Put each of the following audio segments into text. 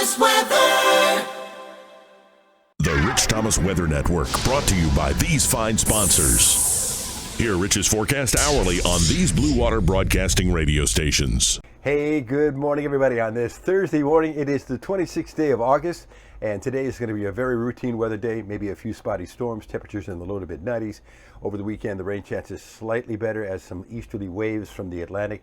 Thomas Weather. The Rich Thomas Weather Network, brought to you by these fine sponsors. Hear Rich's forecast hourly on these Blue Water Broadcasting radio stations. Hey, good morning, everybody. On this Thursday morning, it is the 26th day of August, and today is going to be a very routine weather day, maybe a few spotty storms, temperatures in the low to mid 90s. Over the weekend, the rain chance is slightly better as some easterly waves from the Atlantic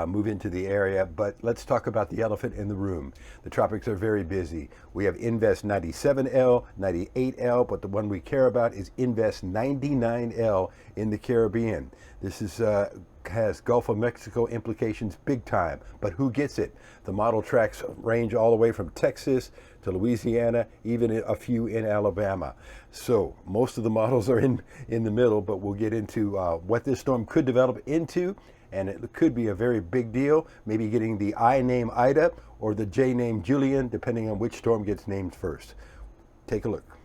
move into the area. But let's talk about the elephant in the room. The tropics are very busy. We have Invest 97L, 98L, but the one we care about is Invest 99L in the Caribbean. This is has Gulf of Mexico implications big time, but who gets it? The model tracks range all the way from Texas to Louisiana, even a few in Alabama. So most of the models are in the middle, but we'll get into what this storm could develop into, and it could be a very big deal, maybe getting the I name Ida or the J name Julian, depending on which storm gets named first. Take a look.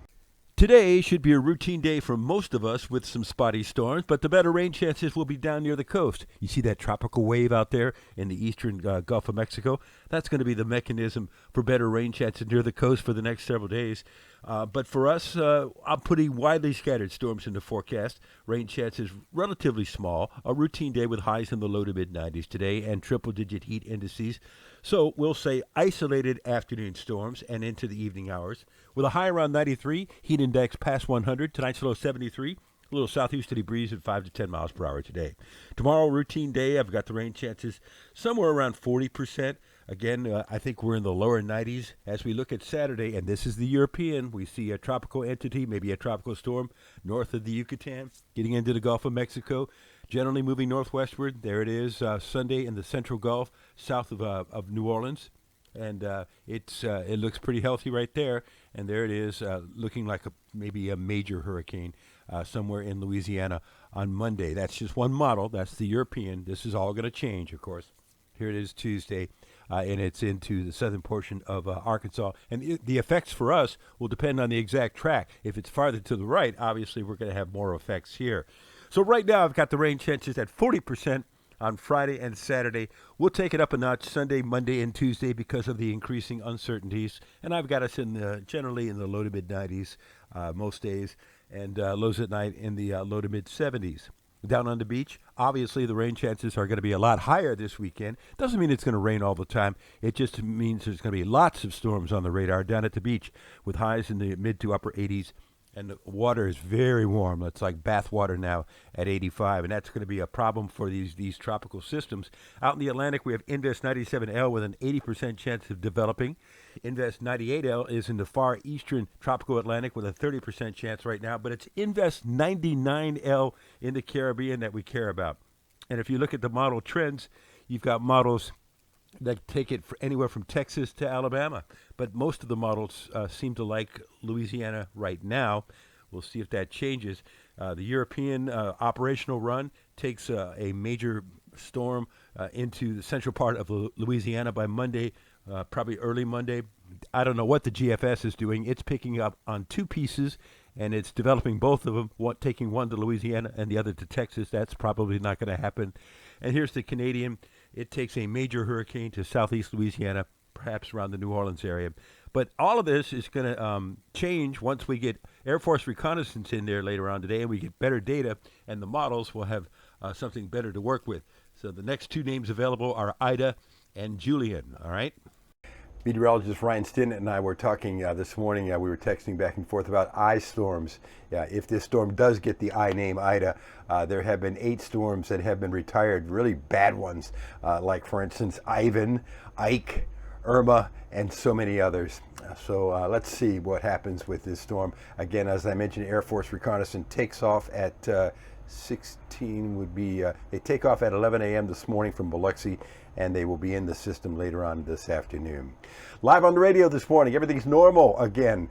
Today should be a routine day for most of us with some spotty storms, but the better rain chances will be down near the coast. You see that tropical wave out there in the eastern Gulf of Mexico? That's going to be the mechanism for better rain chances near the coast for the next several days. But for us, I'm putting widely scattered storms in the forecast. Rain chances relatively small. A routine day with highs in the low to mid 90s today and triple-digit heat indices. So we'll say isolated afternoon storms and into the evening hours. With a high around 93, heat index past 100. Tonight's low 73. A little southeasterly breeze at 5 to 10 miles per hour today. Tomorrow, routine day. I've got the rain chances somewhere around 40%. Again, I think we're in the lower 90s as we look at Saturday, and this is the European. We see a tropical entity, maybe a tropical storm north of the Yucatan, getting into the Gulf of Mexico, generally moving northwestward. There it is, Sunday in the central Gulf, south of New Orleans, and it looks pretty healthy right there. And there it is, looking like maybe a major hurricane somewhere in Louisiana on Monday. That's just one model. That's the European. This is all going to change, of course. Here it is Tuesday. And it's into the southern portion of Arkansas. And the effects for us will depend on the exact track. If it's farther to the right, obviously we're going to have more effects here. So right now I've got the rain chances at 40% on Friday and Saturday. We'll take it up a notch Sunday, Monday, and Tuesday because of the increasing uncertainties. And I've got us generally in the low to mid 90s most days, and lows at night in the low to mid 70s. Down on the beach, obviously the rain chances are going to be a lot higher this weekend. Doesn't mean it's going to rain all the time. It just means there's going to be lots of storms on the radar down at the beach with highs in the mid to upper 80s. And the water is very warm. It's like bath water now at 85, and that's going to be a problem for these tropical systems. Out in the Atlantic, we have Invest 97L with an 80% chance of developing. Invest 98L is in the far eastern tropical Atlantic with a 30% chance right now, but it's Invest 99L in the Caribbean that we care about. And if you look at the model trends, you've got models that take it for anywhere from Texas to Alabama. But most of the models seem to like Louisiana right now. We'll see if that changes. The European operational run takes a major storm into the central part of Louisiana by Monday, probably early Monday. I don't know what the GFS is doing. It's picking up on two pieces, and it's developing both of them, taking one to Louisiana and the other to Texas. That's probably not going to happen. And here's the Canadian. It takes a major hurricane to southeast Louisiana, perhaps around the New Orleans area. But all of this is going to change once we get Air Force reconnaissance in there later on today, and we get better data, and the models will have something better to work with. So the next two names available are Ida and Julian, all right? Meteorologist Ryan Stinnett and I were talking this morning. We were texting back and forth about I storms. If this storm does get the I name Ida, there have been 8 storms that have been retired, really bad ones, like, for instance, Ivan, Ike, Irma, and so many others. So let's see what happens with this storm. Again, as I mentioned, Air Force reconnaissance takes off at 16 would be, they take off at 11 a.m. this morning from Biloxi, and they will be in the system later on this afternoon. Live on the radio this morning, everything's normal again.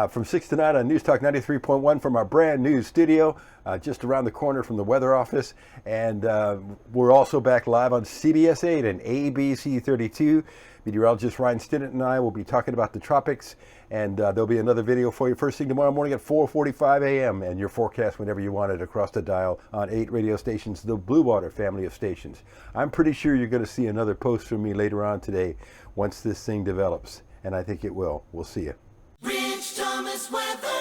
From 6 to 9 on News Talk 93.1 from our brand new studio, just around the corner from the weather office. And we're also back live on CBS 8 and ABC 32. Meteorologist Ryan Stinnett and I will be talking about the tropics, and there'll be another video for you first thing tomorrow morning at 4:45 a.m. and your forecast whenever you want it across the dial on 8 radio stations, the Blue Water family of stations. I'm pretty sure you're going to see another post from me later on today once this thing develops. and I think it will. We'll see you. Rich Thomas Weather.